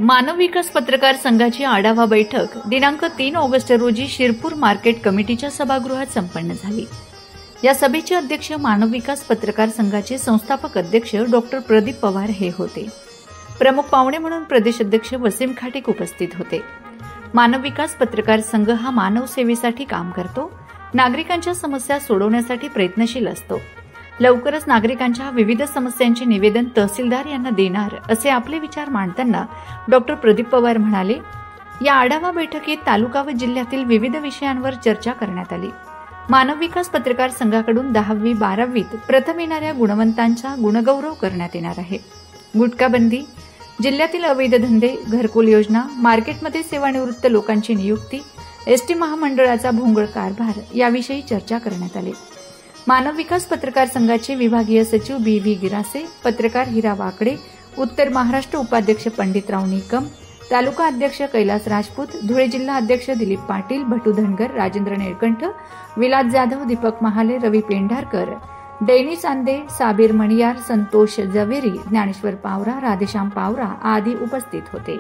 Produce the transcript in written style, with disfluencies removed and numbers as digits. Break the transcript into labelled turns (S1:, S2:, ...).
S1: मानव विकास पत्रकार संघाची आढावा बैठक दिनांक 3 ऑगस्ट रोजी शिरपूर मार्केट कमिटीच्या सभागृहात संपन्न झाली। या सभेचे अध्यक्ष मानव विकास पत्रकार संघाचे संस्थापक अध्यक्ष डॉक्टर प्रदीप पवार हे होते। प्रमुख पाहुणे म्हणून प्रदेश अध्यक्ष वसीम खाटिक उपस्थित होते। मानव विकास पत्रकार संघ हा मानव सेवेसाठी काम करतो, नागरिकांच्या समस्या सोडवण्यासाठी प्रयत्नशील असतो। लवकरच नागरिकांच्या विविध समस्यांचे निवेदन तहसीलदार यांना देणार असे आपले विचार मांडताना डॉक्टर प्रदीप पवार म्हणाले, या आढावा बैठकीत तालुका व जिल्ह्यातील विविध विषयांवर चर्चा करण्यात आली। मानव विकास पत्रकार संघाकडून 10वी 12वीत प्रथम येणाऱ्या गुणवंतांचा गुणगौरव करण्यात येणार आहे। गुटखाबंदी, जिल्ह्यातील अवैध धंदे, घरकुल योजना, मार्केटमध्ये सेवानिवृत्त लोकांची नियुक्ती, एसटी महामंडळाचा भोंगळ कारभार याविषयी चर्चा करण्यात आली। मानव विकास पत्रकार संघाचे विभागीय सचिव बी.व्ही. गिरासे, पत्रकार हिरा वाकडे, उत्तर महाराष्ट्र उपाध्यक्ष पंडितराव निकम, तालुका अध्यक्ष कैलास राजपूत, धुळे जिल्हा अध्यक्ष दिलीप पाटील, भटू धनगर, राजेंद्र निळकंठ, विलास जाधव, दीपक महाले, रवी पेंढारकर, डैनी चांदे, साबीर मणियार, संतोष जवेरी, ज्ञानेश्वर पावरा, राधेश्याम पावरा आदी उपस्थित होते।